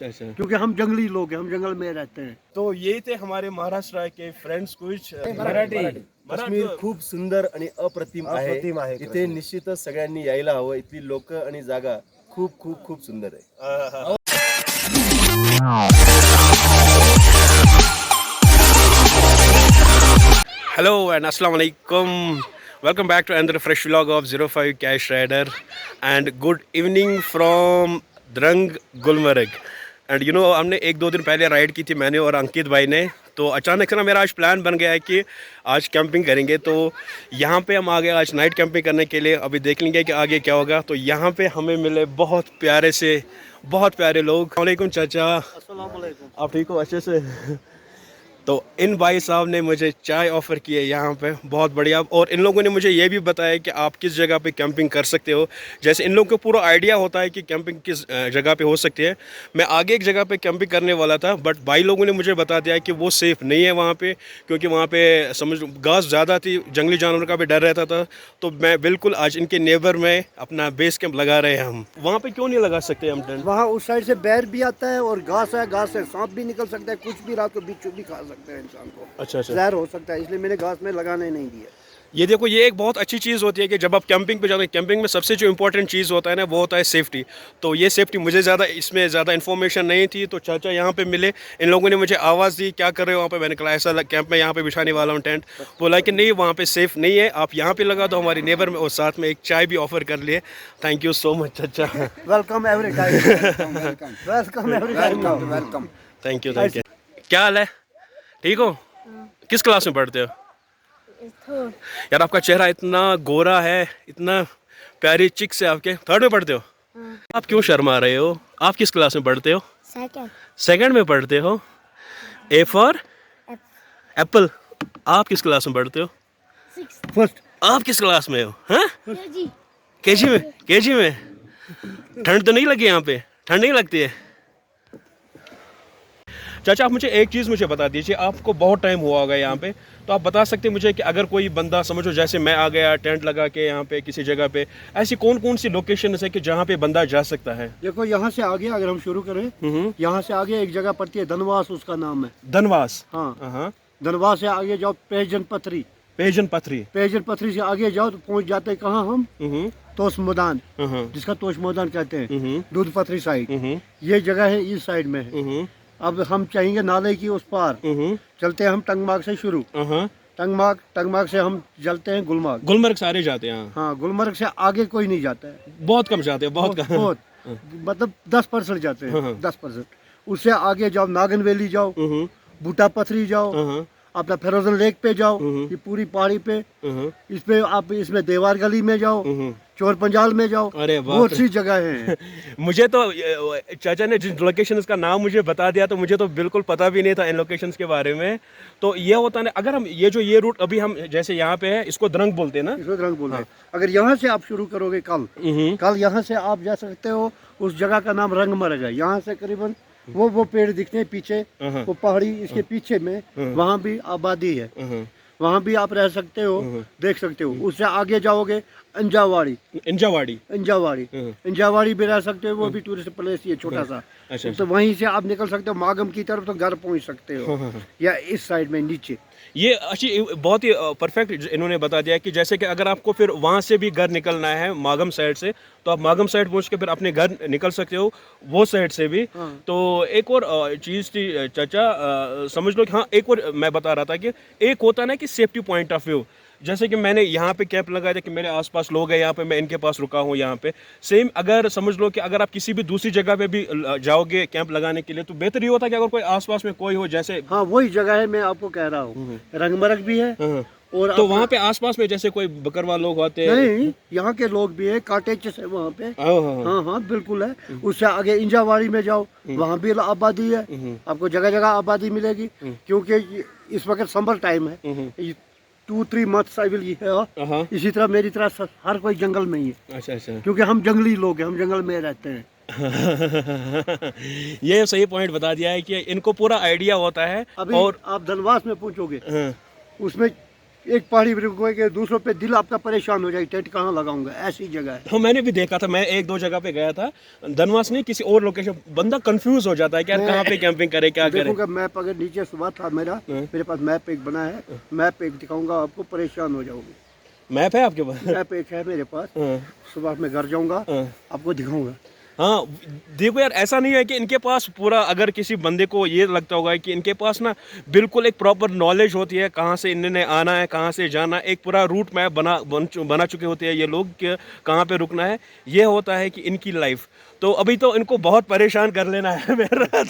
अच्छा। क्योंकि हम जंगली लोग हैं, हम जंगल में रहते हैं। तो ये थे हमारे महाराष्ट्र के फ्रेंड्स कुछ मराठी. काश्मीर खूप सुंदर आणि अप्रतिम अप्रतिम आहे. इथे निश्चितच सगळ्यांनी यायला हवं. इथली लोक आणि जागा खूप खूप खूप सुंदर आहे. Hello and Assalamu alaikum. Welcome back to another fresh vlog of 05 Cash Rider and good evening from Drang Gulmarg. And you know हमने एक दो दिन पहले राइड की थी मैंने और अंकित भाई ने, तो अचानक से ना मेरा आज प्लान बन गया है कि आज कैंपिंग करेंगे। तो यहाँ पे हम आ गए आज नाइट कैंपिंग करने के लिए। अभी देख लेंगे कि आगे क्या होगा। तो यहाँ पे हमें मिले बहुत प्यारे लोग। वालेकुम चाचा, अस्सलाम वालेकुम। आप ठीक हो अच्छे से? तो इन भाई साहब ने मुझे चाय ऑफ़र की है यहाँ पे, बहुत बढ़िया। और इन लोगों ने मुझे ये भी बताया कि आप किस जगह पे कैंपिंग कर सकते हो। जैसे इन लोगों को पूरा आइडिया होता है कि कैंपिंग किस जगह पे हो सकती है। मैं आगे एक जगह पे कैंपिंग करने वाला था, बट भाई लोगों ने मुझे बता दिया कि वो सेफ़ नहीं है वहाँ पे, क्योंकि वहाँ पे समझ घास ज़्यादा थी, जंगली जानवर का भी डर रहता था। तो मैं बिल्कुल आज इनके नेबर में अपना बेस कैंप लगा रहे हैं हम। वहाँ पर क्यों नहीं लगा सकते हम टेंट? वहाँ उस साइड से बैर भी आता है और घास है, घास से सांप भी निकल सकता है, कुछ भी रात को बीच भी खा सकते हैं इंसान को। अच्छा। जहर हो सकता है, इसलिए मैंने घास में लगाने नहीं दिया। ये देखो, ये एक बहुत अच्छी चीज़ होती है कि जब आप कैंपिंग पे जाते हैं, कैंपिंग में सबसे जो इंपॉर्टेंट चीज़ होता है ना, वो होता है सेफ्टी। तो ये सेफ्टी मुझे इसमें ज़्यादा इन्फॉर्मेशन नहीं थी। तो चाचा यहाँ पे मिले, इन लोगों ने मुझे आवाज़ दी क्या कर रहे हो वहाँ पे। मैंने कहा ऐसा कैंप में यहाँ पे बिछाने वाला हूँ टेंट। बोला कि नहीं वहाँ पे सेफ़ नहीं है, आप यहाँ पे लगा दो हमारी नेबर में। और साथ में एक चाय भी ऑफ़र कर लिए। थैंक यू सो मच चाचा। Welcome every time. Welcome every time. Welcome. Thank you. क्या हाल है, ठीक हो? किस क्लास में पढ़ते हो? यार आपका चेहरा इतना गोरा है, इतना प्यारी चिक्स है आपके। थर्ड में पढ़ते हो? आप क्यों शर्मा रहे हो? आप किस क्लास में पढ़ते हो? सेकंड में पढ़ते हो? A for Apple. आप किस क्लास में पढ़ते हो? फर्स्ट। आप किस क्लास में हो? हाँ, केजी में। केजी में। ठंड तो नहीं लगी यहाँ पे? ठंड नहीं लगती है? चाचा आप मुझे एक चीज़ मुझे बता दीजिए, आपको बहुत टाइम हुआ होगा यहाँ पे, तो आप बता सकते हैं मुझे कि अगर कोई बंदा समझो जैसे मैं आ गया टेंट लगा के यहाँ पे किसी जगह पे, ऐसी कौन कौन सी लोकेशन है कि जहाँ पे बंदा जा सकता है? देखो यहाँ से आगे अगर हम शुरू करें, यहाँ से आगे एक जगह पड़ती है धनवास, उसका नाम है धनवास। हाँ। धनवास से आगे जाओ पेजन पथरी। पेजन पथरी से आगे जाओ तो पहुँच जाते हैं कहाँ हम? तोश मैदान, जिसका तोश मैदान कहते हैं, दूध पथरी साइड। ये जगह है इस साइड में है। अब हम चाहेंगे नाले की उस पार चलते हैं हम टंगमार्ग से शुरू। टंगमार्ग से हम चलते हैं गुलमर्ग सारे जाते हैं? हाँ, गुलमर्ग से आगे कोई नहीं जाता है, बहुत कम जाते हैं, बहुत मतलब 10% जाते हैं, 10%। उससे आगे जाओ नागन वैली जाओ, बूटा पथरी जाओ, अपना फिरोजन लेक पे जाओ, ये पूरी पहाड़ी पे। इस पे आप इसमें देवार गली में जाओ, चोर पंजाल में जाओ, बहुत सी जगह है। मुझे तो चाचा ने जिन लोकेशंस का नाम मुझे बता दिया, तो मुझे तो बिल्कुल पता भी नहीं था इन लोकेशंस के बारे में। तो ये होता है अगर हम ये रूट अभी हम जैसे यहाँ पे है, इसको द्रंग बोलते हैं ना? इसको द्रंग बोलते हैं। अगर यहाँ से आप शुरू करोगे कल यहाँ से आप जा सकते हो, उस जगह का नाम रंगमर्ग है। यहाँ से करीबन वो पेड़ दिखते हैं पीछे, वो पहाड़ी इसके पीछे में, वहाँ भी आबादी है, वहाँ भी आप रह सकते हो, देख सकते हो। उससे आगे जाओगे इंजावाड़ी भी रह सकते हो, वो भी टूरिस्ट प्लेस ही है छोटा सा। तो वहीं से आप निकल सकते हो मागम की तरफ, तो घर पहुँच सकते हो, या इस साइड में नीचे। ये अच्छी बहुत ही परफेक्ट इन्होंने बता दिया कि जैसे कि अगर आपको फिर वहाँ से भी घर निकलना है मागम साइड से, तो आप मागम साइड पहुँच के फिर अपने घर निकल सकते हो वो साइड से भी। तो एक और चीज़ थी चाचा, समझ लो कि हाँ, एक और मैं बता रहा था कि एक होता है ना कि सेफ्टी पॉइंट ऑफ व्यू। जैसे कि मैंने यहाँ पे कैंप लगाया था कि मेरे आसपास लोग हैं यहाँ पे, मैं इनके पास रुका हूँ यहाँ पे। सेम अगर समझ लो कि अगर आप किसी भी दूसरी जगह पे भी जाओगे कैंप लगाने के लिए, तो बेहतर ये होता है कि अगर कोई आसपास में कोई हो, जैसे हाँ वही जगह है मैं आपको कह रहा हूँ, रंगमर्ग भी है। और तो वहाँ पे आसपास में जैसे कोई बकरवा लोग होते हैं? नहीं, यहाँ के लोग भी है, काटेज है वहाँ पे। हाँ बिल्कुल है। उससे आगे इंजावाड़ी में जाओ, वहाँ भी आबादी है, आपको जगह जगह आबादी मिलेगी। क्योंकि इस वक्त समर टाइम है, 2-3 months आई विल है। इसी तरह मेरी तरह हर कोई जंगल में ही है। अच्छा। क्योंकि हम जंगली लोग हैं, हम जंगल में रहते हैं। ये सही पॉइंट बता दिया है कि इनको पूरा आइडिया होता है। अभी और आप धनवास में पूछोगे, उसमें एक पहाड़ी पे रुकोगे, दूसरों पे दिल आपका परेशान हो जाए, टेंट कहाँ लगाऊंगा, ऐसी जगह है। हाँ मैंने भी देखा था, मैं एक दो जगह पे गया था, धनवास नहीं किसी और लोकेशन, बंदा कंफ्यूज हो जाता है कि यार कहाँ पे कैंपिंग करे, क्या करे। देखूंगा मैप, अगर नीचे सुबह था मेरा, मेरे पास मैप एक बना है, मैप एक दिखाऊंगा आपको, परेशान हो जाओगे। मैप है आपके पास? मैप एक है मेरे पास, सुबह मैं घर जाऊंगा आपको दिखाऊंगा। हाँ देखो यार, ऐसा नहीं है कि इनके पास पूरा, अगर किसी बंदे को ये लगता होगा कि इनके पास ना बिल्कुल एक प्रॉपर नॉलेज होती है कहाँ से इन्होंने आना है, कहाँ से जाना, एक पूरा रूट मैप बना चुके होते हैं ये लोग कि कहाँ पे रुकना है। ये होता है कि इनकी लाइफ, तो अभी तो इनको बहुत परेशान कर लेना है मेरा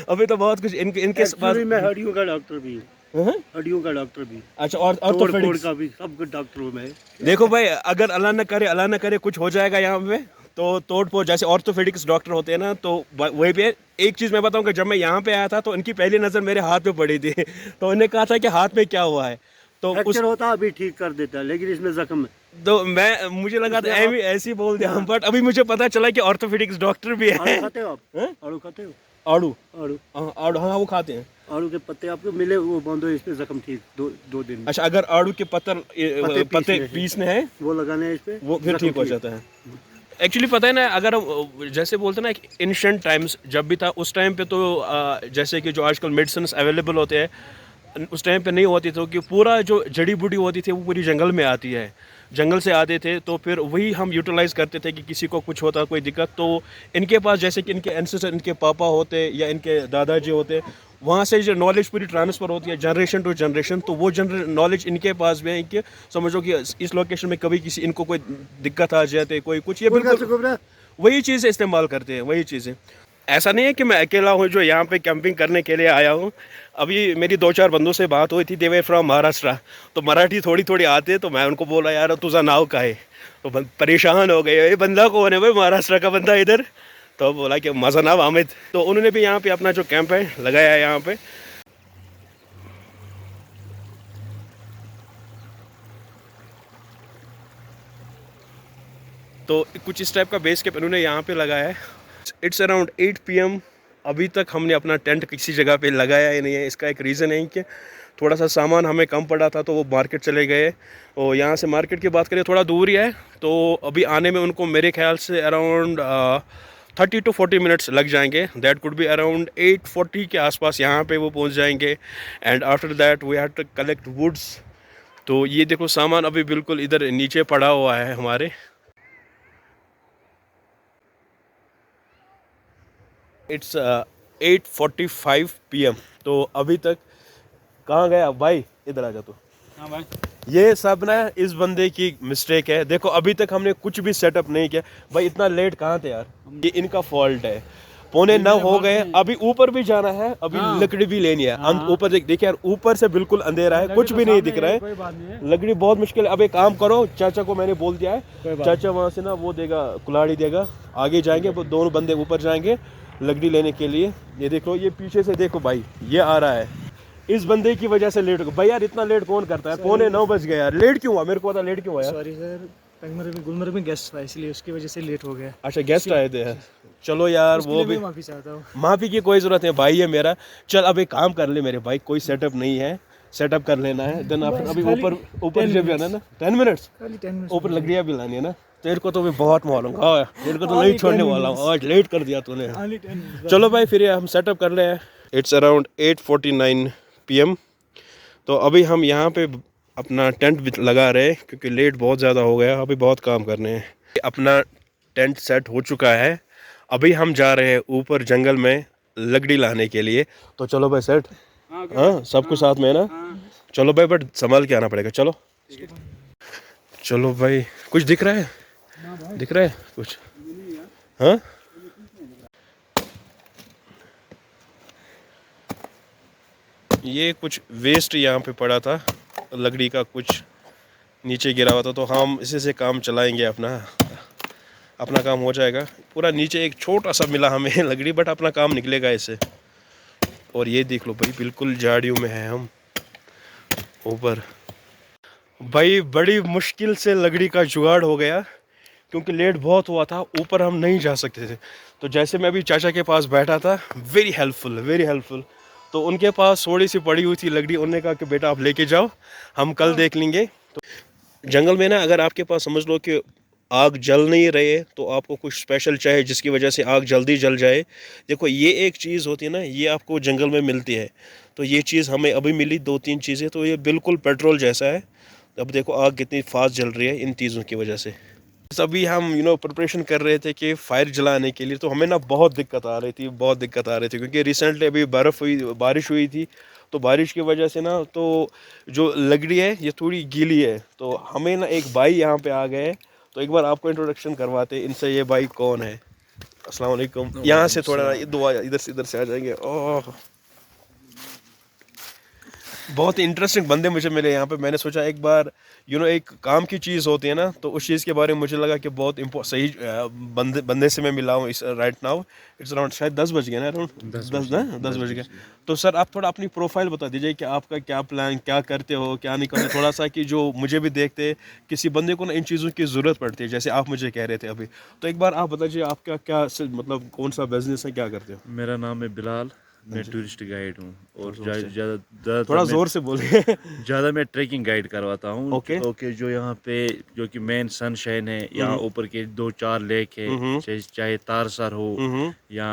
अभी तो बहुत कुछ इनके पास। मैं हड्डियों का डॉक्टर भी हूँ, हड्डियों का डॉक्टर भी। अच्छा, और ऑर्थोपेडिक्स का भी, सब कुछ डॉक्टर हूँ मैं। देखो भाई, अगर अल्लाह न करे कुछ हो जाएगा यहाँ पे, तो तोड़ फोड़, जैसे ऑर्थोपेडिक्स डॉक्टर होते हैं ना, तो वही पे एक चीज़ मैं बताऊँ कि जब मैं यहाँ पे आया था तो इनकी पहली नज़र मेरे हाथ पे पड़ी थी तो उन्हें कहा था कि हाथ में क्या हुआ है, तो फ्रैक्चर होता अभी ठीक कर देता, लेकिन इसमें जख्म है। तो मुझे लगा था ऐसे ही बोल दिया, बट अभी मुझे पता चला कि ऑर्थोपेडिक्स डॉक्टर भी है। आड़ू खाते हो आप? आड़ू खाते हो? आड़ू आड़ू, आड़ू, हाँ वो खाते हैं। आड़ू के पत्ते आपको मिले, वो बांधो, इसमें जख्म ठीक दो दिन में। अच्छा, अगर आड़ू के पत्ते पीसने हैं, वो लगाने हैं इस पे, वो फिर ठीक हो जाता है। एक्चुअली पता है ना, अगर हम जैसे बोलते हैं ना, एंशिएंट टाइम्स जब भी था, उस टाइम पे तो जैसे कि जो आजकल मेडिसिन अवेलेबल होते हैं, उस टाइम पे नहीं होती, तो कि पूरा जो जड़ी बूटी होती थी वो पूरी जंगल में आती है, जंगल से आते थे, तो फिर वही हम यूटिलाइज़ करते थे कि किसी को कुछ होता, कोई दिक्कत, तो इनके पास जैसे कि इनके एंसेस्टर, इनके पापा होते या इनके दादाजी होते, वहाँ से जो नॉलेज पूरी ट्रांसफ़र होती है जनरेशन टू जनरेशन, तो वो नॉलेज इनके पास भी है कि समझो कि इस लोकेशन में कभी किसी इनको कोई दिक्कत आ जाते, कोई कुछ, ये बिल्कुल वही चीज़ें इस्तेमाल करते हैं, वही चीज़ें। ऐसा नहीं है कि मैं अकेला हूँ जो यहाँ पे कैंपिंग करने के लिए आया हूँ। अभी मेरी 2-4 बंदों से बात हुई थी, दे वे फ्रॉम महाराष्ट्र, तो मराठी थोड़ी थोड़ी आते, तो मैं उनको बोला यार तुझा नाव का है, तो परेशान हो गए, ये बंदा कौन है भाई, महाराष्ट्र का बंदा इधर, तो बोला कि मज़ा नाव हामिद, तो उन्होंने भी यहाँ पे अपना जो कैंप है लगाया है यहाँ पे। तो कुछ इस टाइप का बेस कैंप उन्होंने यहाँ पे लगाया है। It's around 8 PM। अभी तक हमने अपना टेंट किसी जगह पे लगाया ही नहीं है। इसका एक रीज़न है कि थोड़ा सा सामान हमें कम पड़ा था, तो वो मार्केट चले गए, और यहाँ से मार्केट की बात करें थोड़ा दूर ही है, तो अभी आने में उनको मेरे ख्याल से अराउंड 30 to 40 मिनट्स लग जाएंगे। दैट कुड बी अराउंड 8:40 के आसपास यहाँ पे वो पहुँच जाएंगे, and after that we have to collect woods. तो ये देखो सामान अभी बिल्कुल इधर नीचे पड़ा हुआ है हमारे। It's 8:45 PM। तो अभी तक कहाँ गया भाई, इधर आ जा तू। हाँ भाई, ये सब ना इस बंदे की मिस्टेक है। देखो अभी तक हमने कुछ भी सेटअप नहीं किया भाई, इतना लेट कहाँ थे यार, ये इनका फॉल्ट है। 8:45 हो गए, अभी ऊपर भी जाना है, अभी लकड़ी भी लेनी है। हम ऊपर देखिए यार, ऊपर से बिल्कुल अंधेरा है, कुछ भी नहीं दिख रहा कोई बात नहीं है, है। लकड़ी बहुत मुश्किल है। अब एक काम करो, चाचा को मैंने बोल दिया है, चाचा वहाँ से ना वो देगा, कुल्हाड़ी देगा, आगे जाएंगे, वो दोनों बंदे ऊपर जाएंगे लकड़ी लेने के लिए। ये देखो, ये पीछे से देखो भाई, ये आ रहा है, इस बंदे की वजह से लेट हो भाई। यार इतना लेट कौन करता है, 8:45 बज गया यार, लेट क्यों हुआ मेरे को पता, लेट क्यों हुआ यार? सॉरी सर, गुलमर्ग में गेस्ट था, इसलिए उसकी वजह से लेट हो गया। अच्छा, गेस्ट आए थे, चलो यार वो भी माफी चाहता हूँ। माफी की कोई जरूरत है, भाई है मेरा। चल अब एक काम कर ले मेरे भाई, कोई सेटअप नहीं है, सेटअप कर लेना है, देन अभी ऊपर जब आना ना 10 मिनट्स खाली 10 मिनट ऊपर लकड़ियाँ भी लानी है ना। तेरे को तो भी बहुत मालूम, हाँ तेरे को तो नहीं छोड़ने वाला हूँ, आज लेट कर दिया तूने। चलो भाई फिर हम सेटअप कर ले हैं। It's around 8:49 PM। तो अभी हम यहाँ पे अपना टेंट भी लगा रहे हैं, क्योंकि लेट बहुत ज़्यादा हो गया, अभी बहुत काम करने हैं। अपना टेंट सेट हो चुका है, अभी हम जा रहे हैं ऊपर जंगल में लकड़ी लाने के लिए। तो चलो भाई सेट, हाँ सब कुछ साथ में है ना। चलो भाई, बट संभाल के आना पड़ेगा। चलो चलो भाई, कुछ दिख रहा है, दिख रहा है कुछ? हाँ ये कुछ वेस्ट यहाँ पे पड़ा था, लकड़ी का कुछ नीचे गिरा हुआ था, तो हम इसी से काम चलाएंगे, अपना काम हो जाएगा। पूरा नीचे एक छोटा सा मिला हमें लकड़ी, बट अपना काम निकलेगा इससे। और ये देख लो भाई, बिल्कुल झाड़ियों में है हम ऊपर। भाई बड़ी मुश्किल से लकड़ी का जुगाड़ हो गया, क्योंकि लेट बहुत हुआ था, ऊपर हम नहीं जा सकते थे। तो जैसे मैं अभी चाचा के पास बैठा था, वेरी हेल्पफुल, तो उनके पास थोड़ी सी पड़ी हुई थी लकड़ी, उन्होंने कहा कि बेटा आप लेके जाओ, हम कल देख लेंगे। तो जंगल में ना अगर आपके पास समझ लो कि आग जल नहीं रही है तो आपको कुछ स्पेशल चाहिए जिसकी वजह से आग जल्दी जल जाए। देखो ये एक चीज़ होती है ना, ये आपको जंगल में मिलती है। तो ये चीज़ हमें अभी मिली 2-3 चीज़ें, तो ये बिल्कुल पेट्रोल जैसा है। अब देखो आग कितनी फास्ट जल रही है इन चीज़ों की वजह से। अभी हम प्रिपरेशन कर रहे थे कि फायर जलाने के लिए, तो हमें ना बहुत दिक्कत आ रही थी, बहुत दिक्कत आ रही थी, क्योंकि रिसेंटली अभी बारिश हुई थी। तो बारिश की वजह से ना तो जो लकड़ी है ये थोड़ी गीली है। तो हमें ना एक भाई यहाँ पे आ गए, तो एक बार आपको इंट्रोडक्शन करवाते इनसे, ये भाई कौन है। अस्सलाम वालेकुम। यहाँ से थोड़ा दुआ इधर से आ जाएंगे। ओह बहुत ही इंटरेस्टिंग बंदे मुझे मिले यहाँ पे। मैंने सोचा एक बार एक काम की चीज़ होती है ना, तो उस चीज़ के बारे में मुझे लगा कि बहुत सही बंदे से मैं मिला हूँ इस राइट नाउ। इट्स अराउंड शायद 10 बज गए ना, अराउंड 10 बज गए। तो सर आप थोड़ा अपनी प्रोफाइल बता दीजिए कि आपका क्या प्लान, क्या करते हो, क्या नहीं करते, थोड़ा सा कि जो मुझे भी देखते किसी बंदे को ना इन चीज़ों की ज़रूरत पड़ती है, जैसे आप मुझे कह रहे थे अभी। तो एक बार आप बताइए आपका क्या मतलब कौन सा बिजनेस है, क्या करते हो। मेरा नाम है बिलाल, मैं टूरिस्ट गाइड हूँ और ज़्यादातर थोड़ा मैं जोर से बोलिए। ज़्यादा मैं ट्रैकिंग गाइड करवाता हूँ। ओके। ओके, जो यहाँ पे जो कि मेन सनशाइन है, यहाँ ऊपर के 2-4 लेक है, चाहे तारसर हो या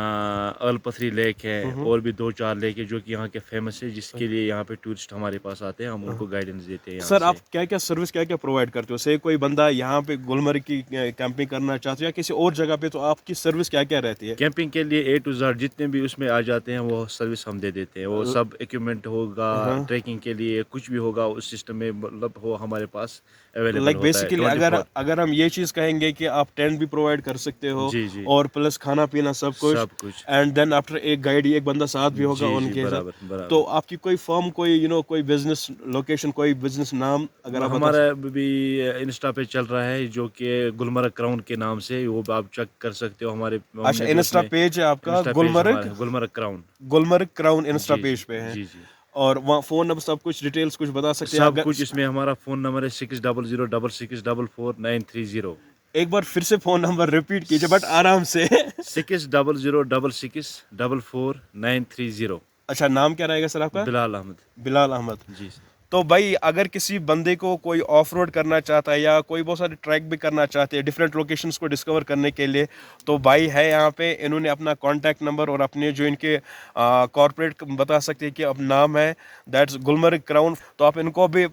अलपथरी लेक है, और भी 2-4 लेक है जो कि यहाँ के फेमस है, जिसके लिए यहाँ पे टूरिस्ट हमारे पास आते हैं, हम उनको गाइडेंस देते हैं यहाँ सर आप से। क्या क्या सर्विस क्या क्या प्रोवाइड करते हो, से कोई बंदा यहाँ पे गुलमर्ग की कैंपिंग करना चाहते हो या किसी और जगह पे, तो आपकी सर्विस क्या क्या रहती है। कैंपिंग के लिए A to Z जितने भी उसमें आ जाते हैं वो सर्विस हम दे देते हैं। वो सब इक्विपमेंट होगा, ट्रैकिंग के लिए कुछ भी होगा उस सिस्टम में, मतलब वो हमारे पास अवेलेबल लाइक होता है बेसिकली 24। अगर हम ये चीज़ कहेंगे कि आप टेंट भी प्रोवाइड कर सकते हो जी जी, और प्लस खाना पीना सब कुछ, सब कुछ। एंड देन आफ्टर एक गाइड एक बंदा साथ भी होगा जी जी, उनके साथ। बराबर तो बराबर। आपकी कोई फर्म, कोई कोई बिजनेस लोकेशन, कोई बिजनेस नाम अगर आप बता हमारा भी इंस्टा पे चल रहा है जो कि गुलमर्ग क्राउन के नाम से, वो आप चेक कर सकते हो। हमारे अच्छा हमने भी इंस्टा उसमें पेज है आपका इंस्टा पेज गुलमर्ग, हमारा है, Gulmarg crown. Gulmarg crown insta जी पेज जी पे है। जी जी, और वहाँ फ़ोन नंबर सब कुछ डिटेल्स कुछ बता सकते हैं सब अगर। कुछ इसमें। हमारा फ़ोन नंबर है 6006644930। एक बार फिर से फ़ोन नंबर रिपीट कीजिए बट आराम से। 6006644930। अच्छा नाम क्या रहेगा सर आपका। बिलाल अहमद। बिलाल अहमद। जी। तो भाई अगर किसी बंदे को कोई ऑफ रोड करना चाहता है या कोई बहुत सारे ट्रैक भी करना चाहते हैं डिफरेंट लोकेशंस को डिस्कवर करने के लिए, तो भाई है यहाँ पे। इन्होंने अपना कॉन्टैक्ट नंबर और अपने जो इनके कॉर्पोरेट बता सकते हैं कि अब नाम है, दैट्स गुलमर्ग क्राउन। तो आप इनको भी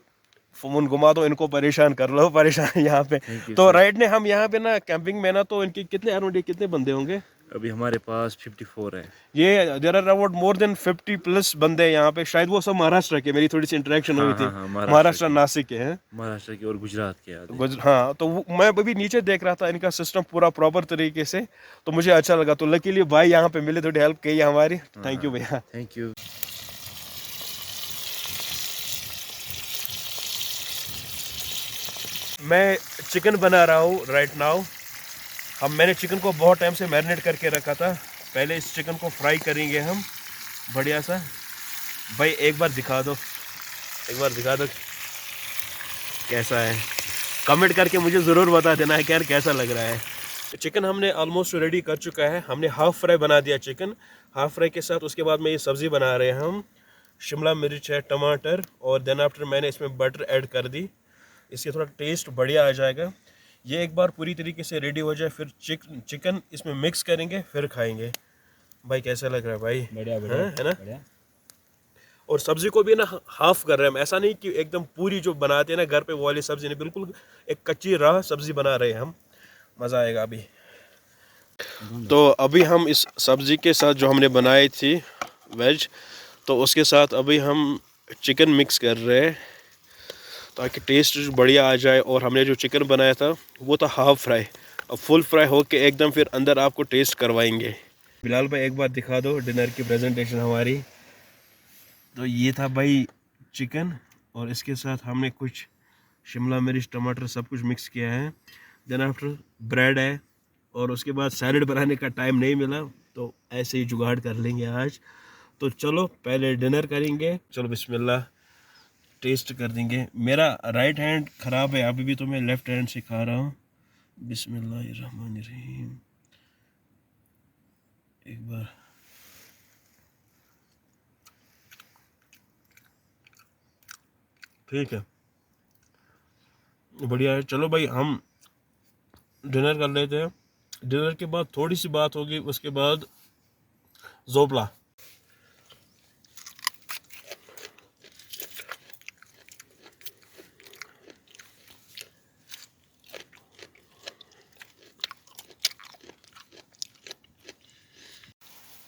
फोन घुमा दो, इनको परेशान कर लो, परेशान यहाँ पे। थैंक यू तो सर। राइट ने हम यहाँ पे ना कैंपिंग में ना, तो इनके कितने अराउंड कितने बंदे होंगे। अभी हमारे पास 54 है। ये there are about more than 50 plus बंदे यहाँ पे। शायद वो सब महाराष्ट्र के, मेरी थोड़ी सी इंटरेक्शन हुई हाँ थी। हाँ हाँ, महाराष्ट्र महाराष्ट्र के। नासिक के हैं। महाराष्ट्र के और गुजरात के आते हैं। हाँ तो मैं अभी नीचे देख रहा था इनका सिस्टम पूरा प्रॉपर तरीके से, तो मुझे अच्छा लगा। तो लकीली भाई यहाँ पे मिले, थोड़ी हेल्प की हमारी। थैंक यू भैया। Thank you. मैं चिकन बना रहा हूँ राइट नाउ। मैंने चिकन को बहुत टाइम से मैरिनेट करके रखा था। पहले इस चिकन को फ्राई करेंगे हम बढ़िया सा। भाई एक बार दिखा दो, एक बार दिखा दो कैसा है। कमेंट करके मुझे ज़रूर बता देना है कि यार कैसा लग रहा है। चिकन हमने ऑलमोस्ट रेडी कर चुका है। हमने हाफ़ फ्राई बना दिया चिकन। हाफ़ फ्राई के साथ उसके बाद में ये सब्ज़ी बना रहे हैं हम। शिमला मिर्च है, टमाटर, और देन आफ्टर मैंने इसमें बटर ऐड कर दी। इससे थोड़ा टेस्ट बढ़िया आ जाएगा। ये एक बार पूरी तरीके से रेडी हो जाए फिर चिकन इसमें मिक्स करेंगे, फिर खाएंगे। भाई कैसा लग रहा है भाई। बढ़िया बढ़िया है ना बढ़िया। और सब्ज़ी को भी ना हाफ़ कर रहे हैं हम, ऐसा नहीं कि एकदम पूरी जो बनाते हैं ना घर पे वो वाली सब्ज़ी नहीं, बिल्कुल एक कच्ची राह सब्ज़ी बना रहे हैं हम। मज़ा आएगा अभी। तो अभी हम इस सब्ज़ी के साथ जो हमने बनाई थी वेज, तो उसके साथ अभी हम चिकन मिक्स कर रहे हैं ताकि टेस्ट बढ़िया आ जाए। और हमने जो चिकन बनाया था वो था हाफ़ फ्राई। अब फुल फ्राई होके एकदम फिर अंदर आपको टेस्ट करवाएंगे। बिलाल भाई एक बार दिखा दो डिनर की प्रेजेंटेशन हमारी। तो ये था भाई चिकन, और इसके साथ हमने कुछ शिमला मिर्च, टमाटर सब कुछ मिक्स किया है। देन आफ्टर ब्रेड है, और उसके बाद सैलड बनाने का टाइम नहीं मिला तो ऐसे ही जुगाड़ कर लेंगे आज। तो चलो पहले डिनर करेंगे। चलो बिस्मिल्लाह, टेस्ट कर देंगे। मेरा राइट हैंड ख़राब है अभी भी, तो मैं लेफ़्ट हैंड से खा रहा हूँ। बिस्मिल्लाहिर्रहमानिर्रहीम। एक बार ठीक है, बढ़िया है। चलो भाई हम डिनर कर लेते हैं, डिनर के बाद थोड़ी सी बात होगी, उसके बाद जोपला।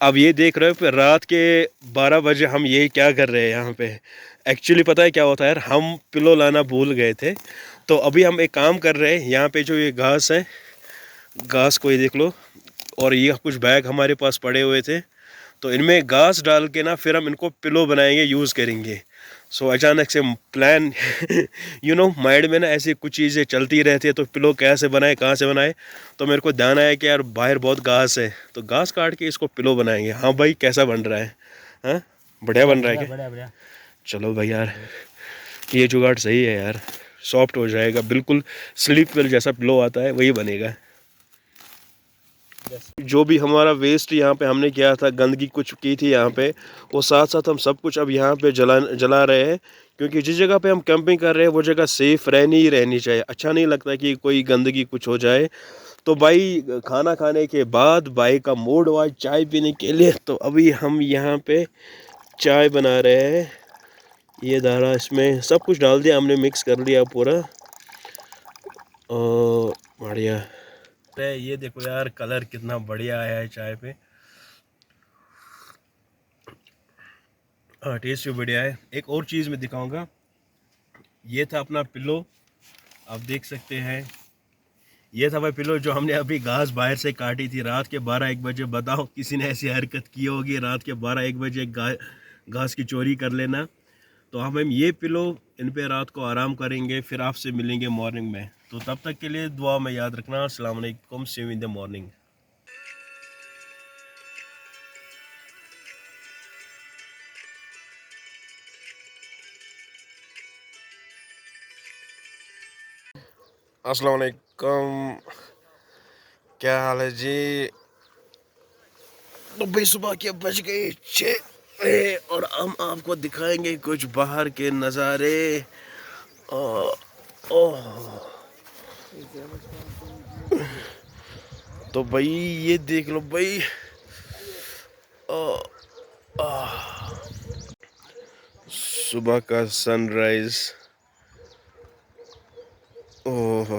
अब ये देख रहे हो फिर रात के 12 बजे हम ये क्या कर रहे हैं यहाँ पे। एक्चुअली पता है क्या होता है यार, हम पिलो लाना भूल गए थे, तो अभी हम एक काम कर रहे हैं। यहाँ पे जो ये घास है, घास को ये देख लो, और ये कुछ बैग हमारे पास पड़े हुए थे, तो इनमें घास डाल के ना फिर हम इनको पिलो बनाएंगे, यूज़ करेंगे। सो अचानक से प्लान यू नो माइंड में ना ऐसी कुछ चीज़ें चलती रहती है, तो पिलो कैसे बनाए, कहाँ से बनाए, तो मेरे को ध्यान आया कि यार बाहर बहुत घास है, तो घास काट के इसको पिलो बनाएंगे। हाँ भाई कैसा बन रहा है? हाँ बढ़िया बन रहा है क्या? बढ़िया। चलो भाई यार ये जुगाड़ सही है यार, सॉफ्ट हो जाएगा, बिल्कुल स्लीप वेल जैसा पिलो आता है वही बनेगा। जो भी हमारा वेस्ट यहाँ पे हमने किया था, गंदगी कुछ की थी यहाँ पे, वो साथ साथ हम सब कुछ अब यहाँ पे जला रहे हैं, क्योंकि जिस जगह पे हम कैंपिंग कर रहे हैं वो जगह सेफ रहनी चाहिए। अच्छा नहीं लगता कि कोई गंदगी कुछ हो जाए। तो भाई खाना खाने के बाद भाई का मूड हुआ चाय पीने के लिए, तो अभी हम यहाँ पे चाय बना रहे हैं। ये दारा इसमें सब कुछ डाल दिया हमने, मिक्स कर लिया पूरा, और बढ़िया। ये देखो यार कलर कितना बढ़िया आया है चाय पे। हाँ टेस्ट भी बढ़िया है। एक और चीज़ मैं दिखाऊंगा, ये था अपना पिलो, आप देख सकते हैं। ये था भाई पिलो जो हमने अभी घास बाहर से काटी थी रात के 12-1 बजे। बताओ किसी ने ऐसी हरकत की होगी रात के 12-1 बजे घास की चोरी कर लेना। तो हम ये पिलो इन पे रात को आराम करेंगे, फिर आपसे मिलेंगे मॉर्निंग में। तो तब तक के लिए दुआ में याद रखना। अस्सलाम वालेकुम, सी यू इन द मॉर्निंग। अस्सलाम वालेकुम, क्या हाल है जी? तो भाई सुबह के बज गए 6 और हम आपको दिखाएंगे कुछ बाहर के नज़ारे। तो भाई ये देख लो भाई, सुबह का सनराइज। ओह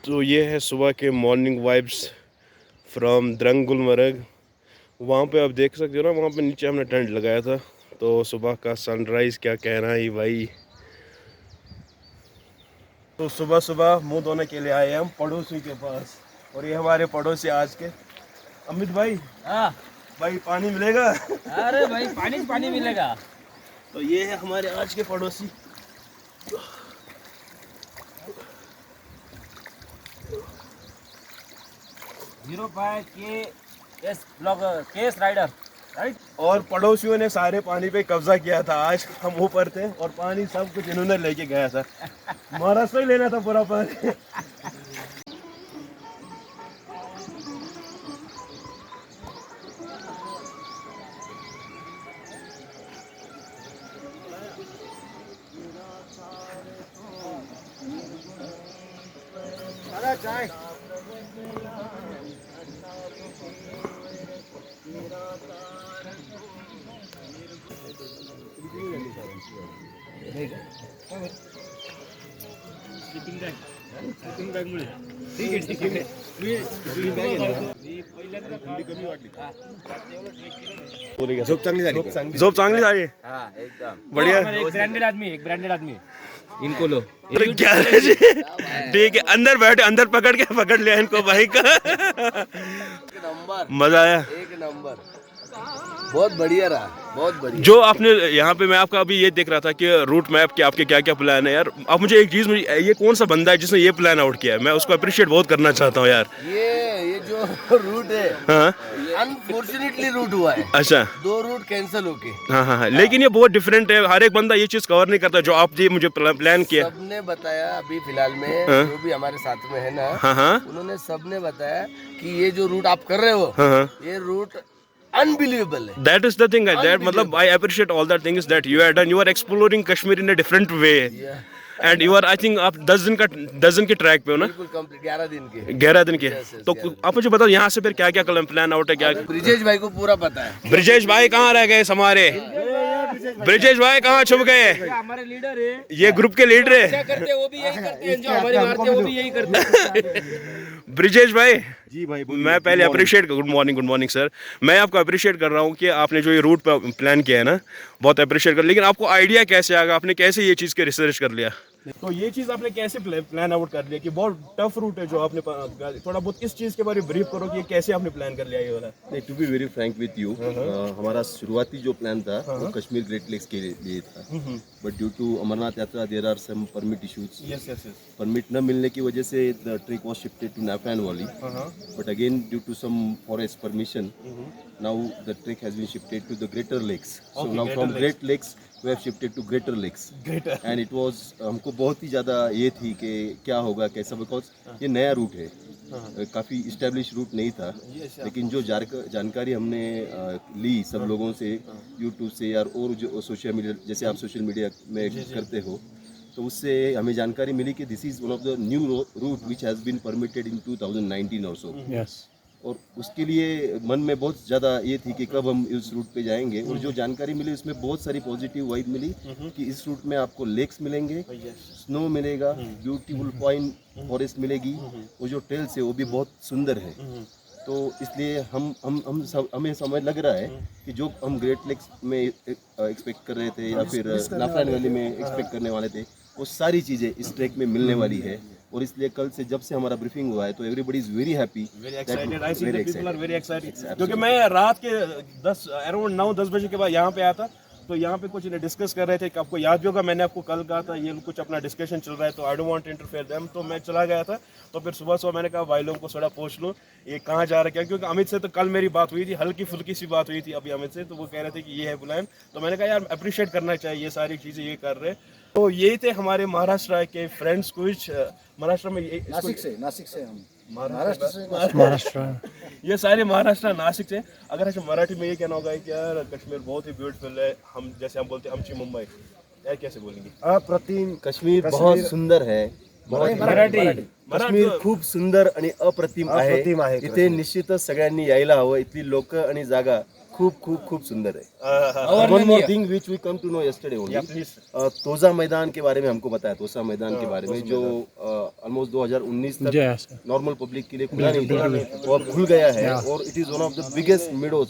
तो ये है सुबह के morning vibes from Drang Gulmarg. वहाँ पे आप देख सकते हो ना, वहाँ पे नीचे हमने टेंट लगाया था। तो सुबह का सनराइज़ क्या कहना है भाई। तो सुबह सुबह मुंह धोने के लिए आए हम पड़ोसी के पास, और ये हमारे पड़ोसी आज के अमित भाई। हाँ भाई पानी मिलेगा? अरे भाई पानी मिलेगा। तो ये है हमारे आज के पड़ोसी। Cash rider right. और पड़ोसियों ने सारे पानी पे कब्जा किया था। आज हम ऊपर थे और पानी सब कुछ इन्होंने लेके गया था। महाराष्ट्र ही लेना था पूरा पानी। चाय झोप चांगली झाली. हाँ एकदम बढ़िया. एक ब्रँडेड आदमी इनको लो। गैरेज ठीक है, अंदर बैठे, अंदर पकड़ लिया इनको भाई का। मजा आया, एक नंबर, बहुत बढ़िया रहा, बहुत बढ़िया। जो आपने यहाँ पे, मैं आपका अभी ये देख रहा था कि रूट मैप के आपके क्या क्या प्लान है यार। आप मुझे एक चीज़, ये कौन सा बंदा है जिसने ये प्लान आउट किया है? मैं उसको अप्रिशिएट बहुत करना चाहता हूँ यार। ये जो रूट है, हाँ अनफॉर्चुनेटली रूट हुआ है। अच्छा, 2 रूट कैंसिल होके। हाँ, लेकिन ये बहुत डिफरेंट है, हर एक बंदा ये चीज़ कवर नहीं करता जो आप जी मुझे प्लान किया। सबने बताया अभी फिलहाल में, हाँ? जो भी हमारे साथ में है ना, हाँ, उन्होंने सबने बताया कि ये जो रूट आप कर रहे हो, हाँ, ये रूट अनबिलीवेबल है। that is the thing, that मतलब I appreciate all the things that you have done. You are exploring Kashmir in a different way, and you are, I think आप 10 दिन के ट्रैक पे हो ना? बिल्कुल कंप्लीट 11 दिन के। 11 दिन के। तो आप मुझे बताओ यहाँ से फिर क्या क्या प्लान आउट है? क्या ब्रिजेश भाई को पूरा पता है। ब्रिजेश भाई कहाँ रह गए हमारे? ब्रिजेश भाई कहाँ छुप गए? हमारे लीडर है, ये ग्रुप के लीडर है। क्या करते हैं वो भी यही करते हैं, जो हमारे मारते हैं वो भी यही करते हैं। ब्रिजेश भाई जी भाई, मैं पहले अप्रिशिएट, गुड मॉर्निंग सर, मैं आपको अप्रिशिएट कर रहा हूँ कि आपने जो ये रूट पर प्लान किया है ना, बहुत अप्रिशिएट कर। लेकिन आपको आइडिया कैसे आएगा? आपने कैसे ये चीज़ के रिसर्च कर लिया? तो ये चीज़ आपने कैसे प्लान आउट कर लिया कि बहुत टफ रूट है जो आपने, थोड़ा बहुत इस चीज़ के बारे में ब्रीफ करो कि ये कैसे आपने प्लान कर लिया ये वाला? नहीं, to be very frank with you, हमारा शुरुआती जो प्लान था वो कश्मीर ग्रेट लेक्स के लिए था, but due to Amarnath Yatra there are some permit issues. Yes. Permit न मिलने की वजह से the trek was shifted to Nafan valley, but again due to some forest permission now the trek has been shifted to the greater lakes. So now from great lakes we have shifted to greater lakes, and it was, हमको बहुत ही ज़्यादा ये थी कि क्या होगा कैसा, because ये नया रूट है, काफ़ी इस्टेब्लिश रूट नहीं था। लेकिन जो जानकारी हमने ली सब लोगों से, यूट्यूब से यार, और जो सोशल मीडिया, जैसे आप सोशल मीडिया में करते हो, तो उससे हमें जानकारी मिली कि this is one of the new route which has been permitted in 2019 or सो। और उसके लिए मन में बहुत ज़्यादा ये थी कि कब हम इस रूट पे जाएंगे, और जो जानकारी मिली उसमें बहुत सारी पॉजिटिव वाइब मिली कि इस रूट में आपको लेक्स मिलेंगे, स्नो मिलेगा, ब्यूटीफुल पॉइंट फॉरेस्ट मिलेगी, और जो ट्रेल्स है वो भी बहुत सुंदर है। तो इसलिए हमें समझ लग रहा है कि जो हम ग्रेट लेक्स में एक्सपेक्ट कर रहे थे या फिर नाफान वैली में एक्सपेक्ट करने वाले थे, वो सारी चीज़ें इस ट्रैक में मिलने वाली है। और इसलिए कल से जब से हमारा ब्रीफिंग हुआ है तो everybody is very happy, very excited. I see the people are very excited, क्योंकि मैं रात के 9-10 बजे के बाद यहाँ पे आया था, तो यहाँ पे कुछ डिस्कस कर रहे थे कि आपको याद भी होगा, मैंने आपको कल कहा था ये कुछ अपना डिस्कशन चल रहा है, तो I don't want to interfere them. तो मैं चला गया था, तो फिर सुबह मैंने कहा भाई लोगों को थोड़ा पूछ लो ये कहाँ जा रहा है क्या, क्योंकि अमित से तो कल मेरी बात हुई थी, हल्की फुल्की सी बात हुई थी अभी अमित से, तो वो कह रहे थे कि ये है प्लान। तो मैंने कहा यार अप्रिशिएट करना चाहिए, ये सारी चीज़ें ये कर रहे। तो यही थे हमारे महाराष्ट्र के फ्रेंड्स, कुछ महाराष्ट्र में, नासिक से हम महाराष्ट्र ये सारे महाराष्ट्र नासिक से। अगर अच्छा मराठी में ये कहना होगा कि यार कश्मीर बहुत ही ब्यूटीफुल है, हम जैसे हम बोलते हैं आमची मुंबई, यार कैसे बोलेंगे? अप्रतिम कश्मीर बहुत सुंदर है, मराठी कश्मीर खूप सुंदर आणि अप्रतिम अप्रतिम आहे. आहे इथे निश्चितच सगळ्यांनी यायला हवं. इथली लोक आणि जागा खूप खूप खूप सुंदर है. One more thing which we come to know yesterday only, Tosa Maidan के बारे में हमको बताया, तोसा मैदान के बारे में जो ऑलमोस्ट 2019 तक नॉर्मल पब्लिक के लिए खुला नहीं था, वो अब खुल गया है. और it is one of the biggest meadows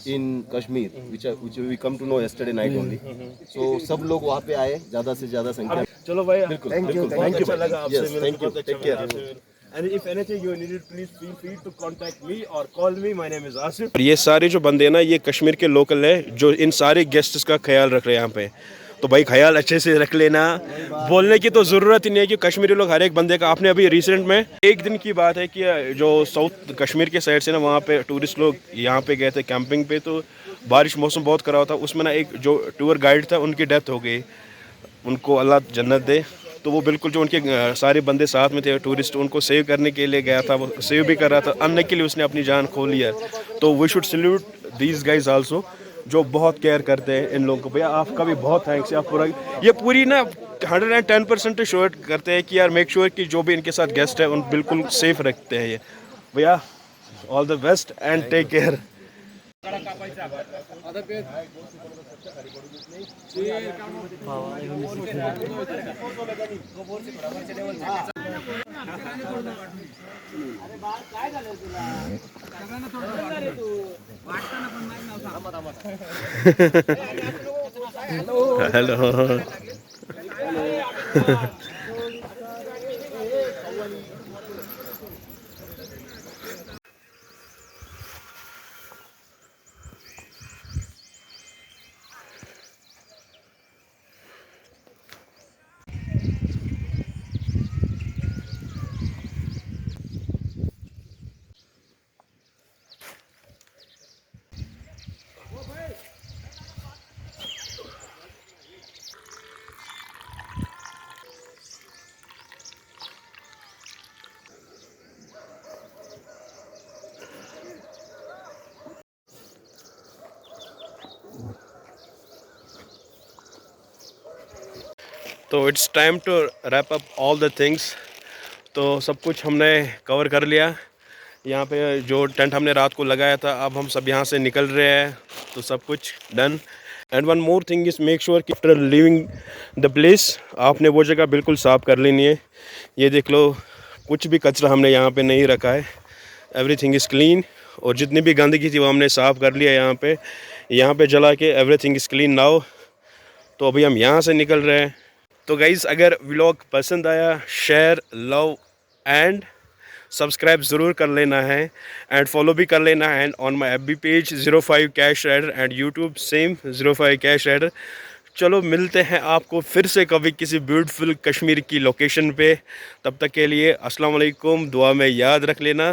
in Kashmir which we come to know yesterday night only. So सब लोग वहाँ पे आए ज्यादा से ज्यादा संख्या. चलो भाई, थैंक यू, अच्छा लगा आपसे मिलकर, थैंक यू, बहुत अच्छा टेक केयर. लगा. And if anything you needed, please feel free to contact me or call me. My name is Asif. ये सारे जो बंदे ना, ये कश्मीर के लोकल है जो इन सारे गेस्ट्स का ख्याल रख रहे हैं यहाँ पे. तो भाई ख्याल अच्छे से रख लेना, बोलने की तो ज़रूरत ही नहीं है कि कश्मीरी लोग हर एक बंदे का. आपने अभी रिसेंट में एक दिन की बात है कि जो साउथ कश्मीर के साइड से ना, वहाँ पे टूरिस्ट लोग यहाँ पे गए थे कैंपिंग पे, तो बारिश मौसम बहुत ख़राब था. उसमें ना एक जो टूर गाइड था उनकी डेथ हो गई, उनको अल्लाह जन्नत दे. तो वो बिल्कुल जो उनके सारे बंदे साथ में थे टूरिस्ट, उनको सेव करने के लिए गया था, वो सेव भी कर रहा था, अन्य के लिए उसने अपनी जान खो लिया. तो we should salute these guys also, जो बहुत केयर करते हैं इन लोगों को. भैया आपका भी बहुत थैंक्स है, आप पूरा ये पूरी ना 110% श्योर करते हैं कि यार मेक श्योर कि जो भी इनके साथ गेस्ट है उन बिल्कुल सेफ रखते हैं. ये भैया all the best and take care. Hello तो it's time to wrap up all the things. तो सब कुछ हमने कवर कर लिया। यहाँ पे जो टेंट हमने रात को लगाया था, अब हम सब यहाँ से निकल रहे हैं। तो सब कुछ done. And one more thing is make sure कि आफ्टर लिविंग द प्लेस आपने वो जगह बिल्कुल साफ़ कर लेनी है। ये देख लो, कुछ भी कचरा हमने यहाँ पे नहीं रखा है, एवरीथिंग इज़ क्लीन। और जितनी भी गंदगी थी वो हमने साफ़ कर लिया यहाँ पे जला के। Everything is clean now. तो अभी हम यहाँ से निकल रहे हैं। तो गाइज़, अगर व्लॉग पसंद आया, शेयर, लव एंड सब्सक्राइब ज़रूर कर लेना है एंड फॉलो भी कर लेना है on my FB page 05 cash rider and YouTube same 05 cash rider. चलो मिलते हैं आपको फिर से कभी किसी ब्यूटीफुल कश्मीर की लोकेशन पे। तब तक के लिए अस्सलाम वालेकुम, दुआ में याद रख लेना।